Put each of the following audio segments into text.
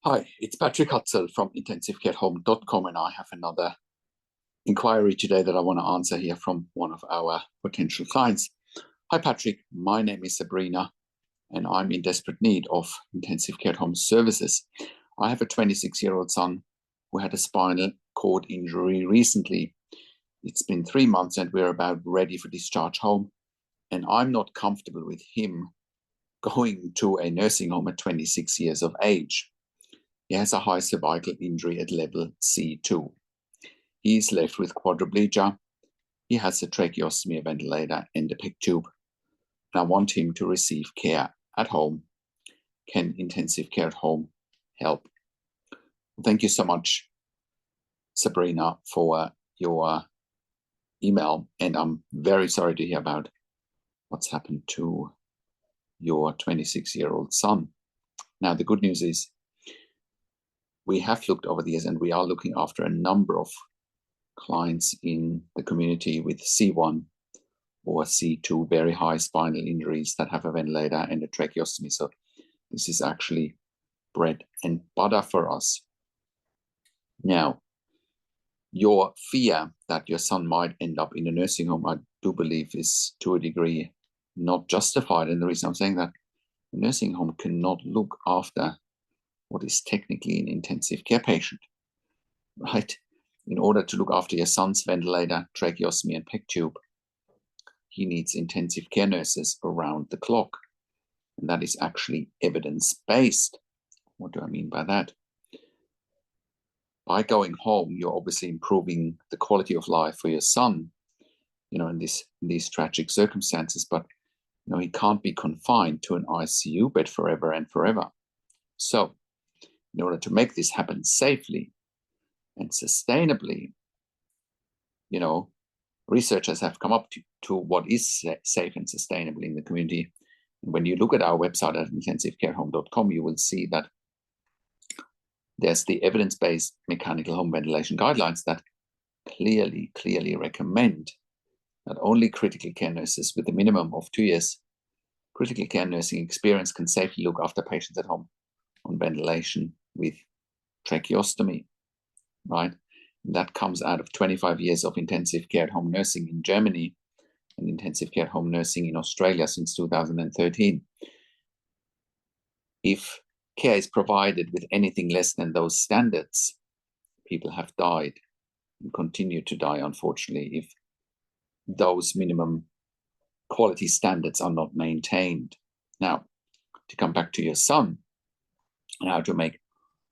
Hi, it's Patrick Hutzel from intensivecarehome.com, and I have another inquiry today that I want to answer here from one of our potential clients. Hi, Patrick. My name is Sabrina, and I'm in desperate need of intensive care at home services. I have a 26-year-old son who had a spinal cord injury recently. It's been 3 months, and we're about ready for discharge home, and I'm not comfortable with him going to a nursing home at 26 years of age. He has a high cervical injury at level C2. He is left with quadriplegia. He has a tracheostomy, a ventilator, and a PEG tube. And I want him to receive care at home. Can intensive care at home help? Thank you so much, Sabrina, for your email. And I'm very sorry to hear about what's happened to your 26-year-old son. Now, the good news is, we have looked over the years, and we are looking after a number of clients in the community with C1 or C2 very high spinal injuries that have a ventilator and a tracheostomy. So this is actually bread and butter for us. Now, your fear that your son might end up in a nursing home, I do believe, is to a degree not justified. And the reason I'm saying that, the nursing home cannot look after what is technically an intensive care patient, right? In order to look after your son's ventilator, tracheostomy, and PEG tube, he needs intensive care nurses around the clock. And that is actually evidence-based. What do I mean by that? By going home, you're obviously improving the quality of life for your son, in these tragic circumstances, but he can't be confined to an ICU bed forever and forever. So, in order to make this happen safely and sustainably, researchers have come up to what is safe and sustainable in the community. And when you look at our website at intensivecarehome.com, you will see that there's the evidence-based mechanical home ventilation guidelines that clearly recommend that only critical care nurses with a minimum of 2 years critical care nursing experience can safely look after patients at home on ventilation with tracheostomy, right? And that comes out of 25 years of intensive care at home nursing in Germany and intensive care at home nursing in Australia since 2013. If care is provided with anything less than those standards, people have died and continue to die, unfortunately, if those minimum quality standards are not maintained. Now, to come back to your son and how to make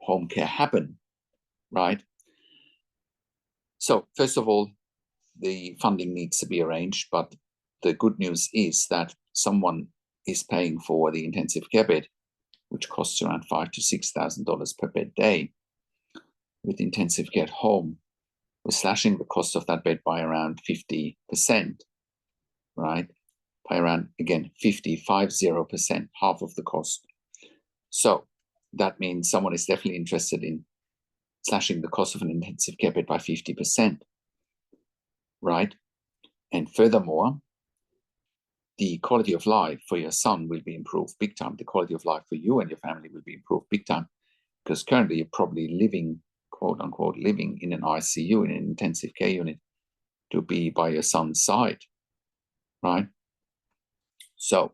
home care happen, right? So first of all, the funding needs to be arranged, but the good news is that someone is paying for the intensive care bed, which costs around $5,000 to $6,000 per bed day. With intensive care at home, we're slashing the cost of that bed by around 50%, right? By around, again, 50%, half of the cost. So that means someone is definitely interested in slashing the cost of an intensive care bed by 50%, right? And furthermore, the quality of life for your son will be improved big time. The quality of life for you and your family will be improved big time, because currently you're probably living, quote unquote, living in an ICU, in an intensive care unit, to be by your son's side, right? So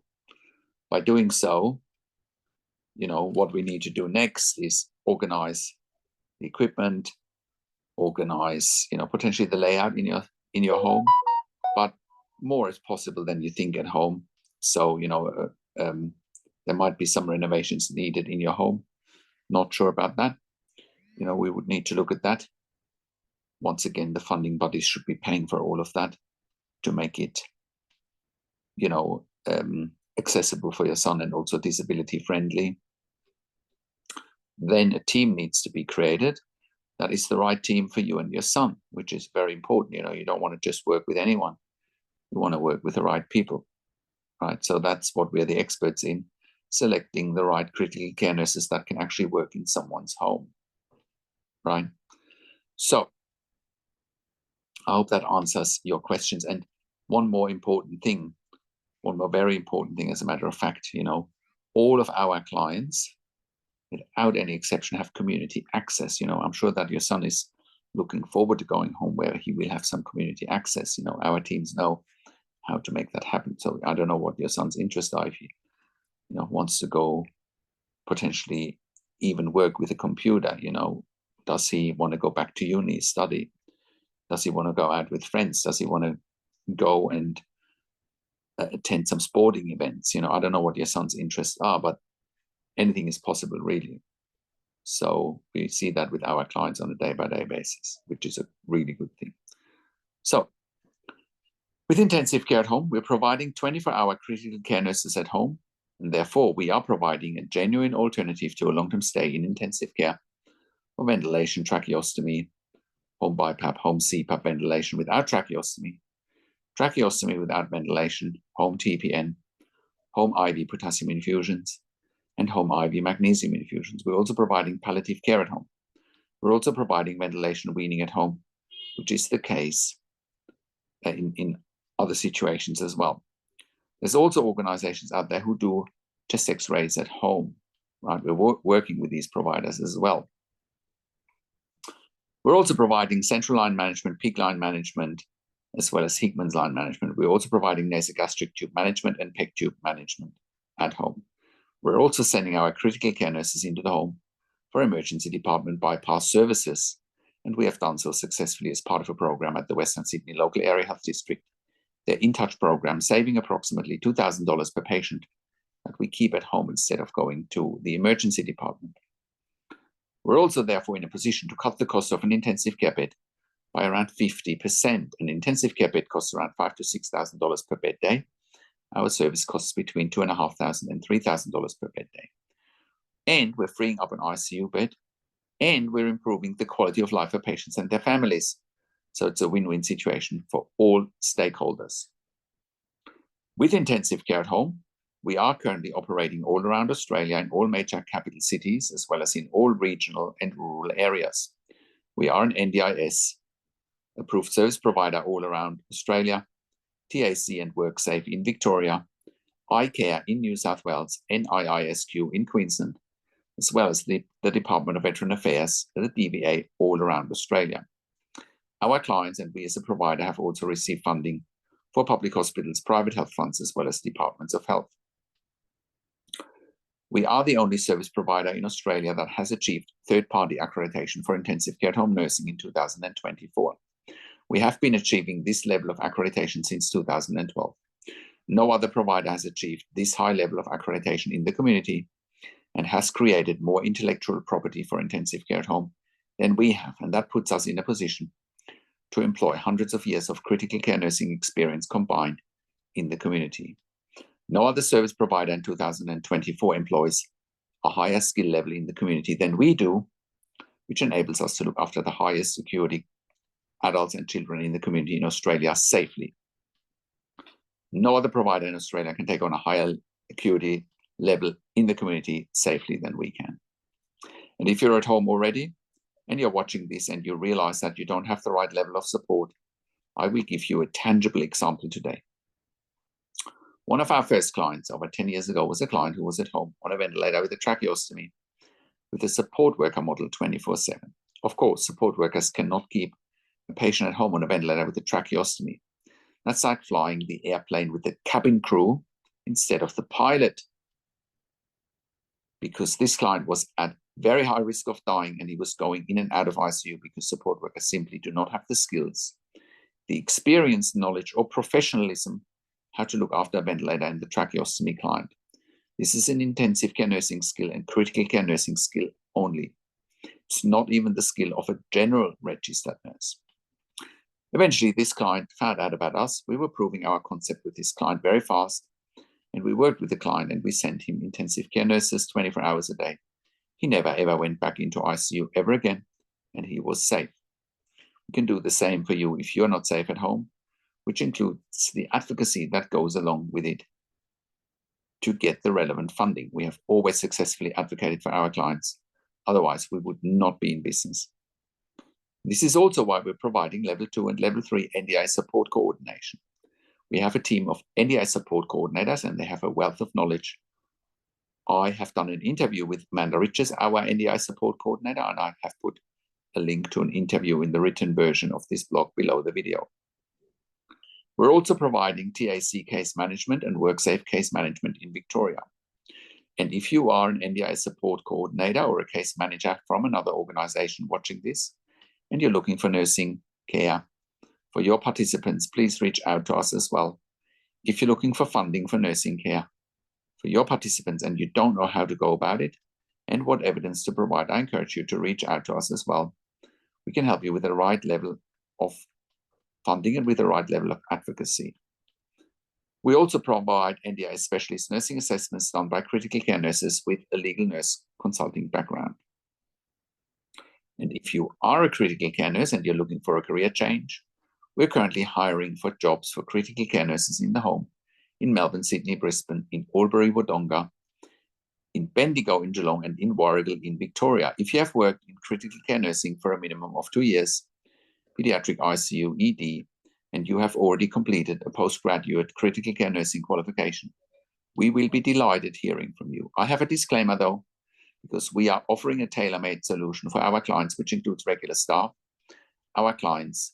by doing so, what we need to do next is organize the equipment, organize, potentially the layout in your home, but more is possible than you think at home. So, there might be some renovations needed in your home. Not sure about that. We would need to look at that. Once again, the funding bodies should be paying for all of that to make it, accessible for your son and also disability friendly. Then a team needs to be created that is the right team for you and your son, which is very important. You don't want to just work with anyone. You want to work with the right people, right? So that's what we're the experts in, selecting the right critical care nurses that can actually work in someone's home, right? So I hope that answers your questions. And one more very important thing, as a matter of fact, all of our clients without any exception, have community access. I'm sure that your son is looking forward to going home where he will have some community access. Our teams know how to make that happen. So I don't know what your son's interests are. If he, wants to go potentially even work with a computer, does he want to go back to uni, study? Does he want to go out with friends? Does he want to go and attend some sporting events? I don't know what your son's interests are, but anything is possible, really. So we see that with our clients on a day-by-day basis, which is a really good thing. So with intensive care at home, we're providing 24-hour critical care nurses at home, and therefore we are providing a genuine alternative to a long-term stay in intensive care for ventilation, tracheostomy, home BiPAP, home CPAP ventilation without tracheostomy, tracheostomy without ventilation, home TPN, home IV potassium infusions, and home IV magnesium infusions. We're also providing palliative care at home. We're also providing ventilation weaning at home, which is the case in other situations as well. There's also organizations out there who do chest x-rays at home, right? We're working with these providers as well. We're also providing central line management, peak line management, as well as Hickman's line management. We're also providing nasogastric tube management and PEG tube management at home. We're also sending our critical care nurses into the home for emergency department bypass services, and we have done so successfully as part of a program at the Western Sydney Local Area Health District, their In Touch program, saving approximately $2,000 per patient that we keep at home instead of going to the emergency department. We're also therefore in a position to cut the cost of an intensive care bed by around 50%. An intensive care bed costs around $5,000 to $6,000 per bed day. Our service costs between $2,500 and $3,000 per bed day. And we're freeing up an ICU bed, and we're improving the quality of life for patients and their families. So it's a win-win situation for all stakeholders. With intensive care at home, we are currently operating all around Australia in all major capital cities, as well as in all regional and rural areas. We are an NDIS approved service provider all around Australia, TAC and WorkSafe in Victoria, iCare in New South Wales, NIISQ in Queensland, as well as the Department of Veteran Affairs, the DVA, all around Australia. Our clients and we as a provider have also received funding for public hospitals, private health funds, as well as departments of health. We are the only service provider in Australia that has achieved third-party accreditation for intensive care at home nursing in 2024. We have been achieving this level of accreditation since 2012. No other provider has achieved this high level of accreditation in the community and has created more intellectual property for intensive care at home than we have, and that puts us in a position to employ hundreds of years of critical care nursing experience combined in the community. No other service provider in 2024 employs a higher skill level in the community than we do, which enables us to look after the highest security adults and children in the community in Australia safely. No other provider in Australia can take on a higher acuity level in the community safely than we can. And if you're at home already and you're watching this and you realize that you don't have the right level of support, I will give you a tangible example today. One of our first clients over 10 years ago was a client who was at home on a ventilator with a tracheostomy with a support worker model 24/7. Of course, support workers cannot keep a patient at home on a ventilator with a tracheostomy. That's like flying the airplane with the cabin crew instead of the pilot. Because this client was at very high risk of dying and he was going in and out of ICU because support workers simply do not have the skills, the experience, knowledge, or professionalism how to look after a ventilator and the tracheostomy client. This is an intensive care nursing skill and critical care nursing skill only. It's not even the skill of a general registered nurse. Eventually, this client found out about us. We were proving our concept with this client very fast, and we worked with the client and we sent him intensive care nurses 24 hours a day. He never ever went back into ICU ever again, and he was safe. We can do the same for you if you're not safe at home, which includes the advocacy that goes along with it to get the relevant funding. We have always successfully advocated for our clients. Otherwise, we would not be in business. This is also why we're providing level 2 and level 3 NDI support coordination. We have a team of NDI support coordinators, and they have a wealth of knowledge I have done an interview with Amanda Riches, our NDI support coordinator, and I have put a link to an interview in the written version of this blog below the video. We're also providing TAC case management and WorkSafe case management in Victoria. And if you are an NDI support coordinator or a case manager from another organization watching this, and you're looking for nursing care for your participants, please reach out to us as well. If you're looking for funding for nursing care for your participants and you don't know how to go about it and what evidence to provide, I encourage you to reach out to us as well. We can help you with the right level of funding and with the right level of advocacy. We also provide NDI specialist nursing assessments done by critical care nurses with a legal nurse consulting background. And if you are a critical care nurse and you're looking for a career change, we're currently hiring for jobs for critical care nurses in the home in Melbourne, Sydney, Brisbane, in Albury, Wodonga, in Bendigo, in Geelong, and in Warragul, in Victoria. If you have worked in critical care nursing for a minimum of 2 years, pediatric ICU, ED, and you have already completed a postgraduate critical care nursing qualification, we will be delighted hearing from you. I have a disclaimer though, because we are offering a tailor-made solution for our clients, which includes regular staff. Our clients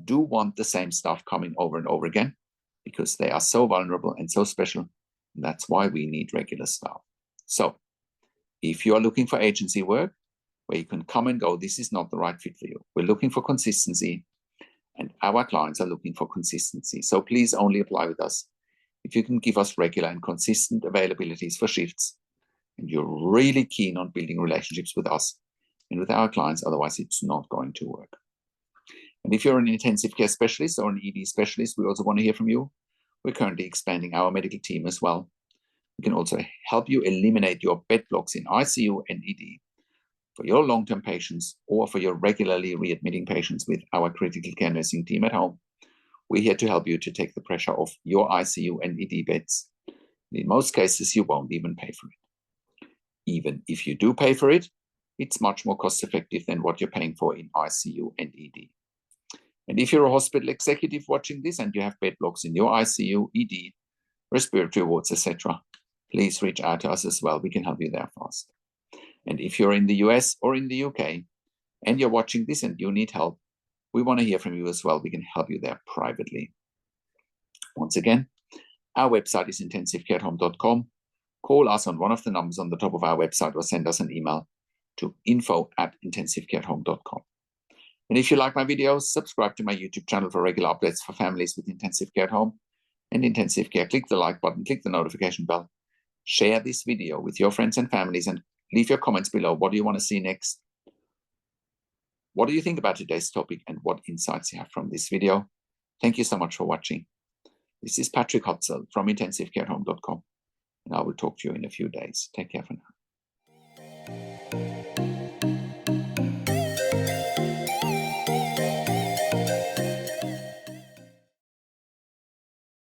do want the same staff coming over and over again because they are so vulnerable and so special. And that's why we need regular staff. So if you are looking for agency work where you can come and go, this is not the right fit for you. We're looking for consistency, and our clients are looking for consistency. So please only apply with us if you can give us regular and consistent availabilities for shifts, and you're really keen on building relationships with us and with our clients. Otherwise, it's not going to work. And if you're an intensive care specialist or an ED specialist, we also want to hear from you. We're currently expanding our medical team as well. We can also help you eliminate your bed blocks in ICU and ED for your long-term patients or for your regularly readmitting patients with our critical care nursing team at home. We're here to help you to take the pressure off your ICU and ED beds. In most cases, you won't even pay for it. Even if you do pay for it, it's much more cost-effective than what you're paying for in ICU and ED. And if you're a hospital executive watching this and you have bed blocks in your ICU, ED, respiratory wards, etc., please reach out to us as well. We can help you there fast. And if you're in the US or in the UK and you're watching this and you need help, we want to hear from you as well. We can help you there privately. Once again, our website is intensivecareathome.com. Call us on one of the numbers on the top of our website or send us an email to info@intensivecareathome.com. And if you like my videos, subscribe to my YouTube channel for regular updates for families with intensive care at home and intensive care. Click the like button, click the notification bell, share this video with your friends and families, and leave your comments below. What do you want to see next? What do you think about today's topic and what insights you have from this video? Thank you so much for watching. This is Patrick Hutzel from intensivecareathome.com, and I will talk to you in a few days. Take care for now.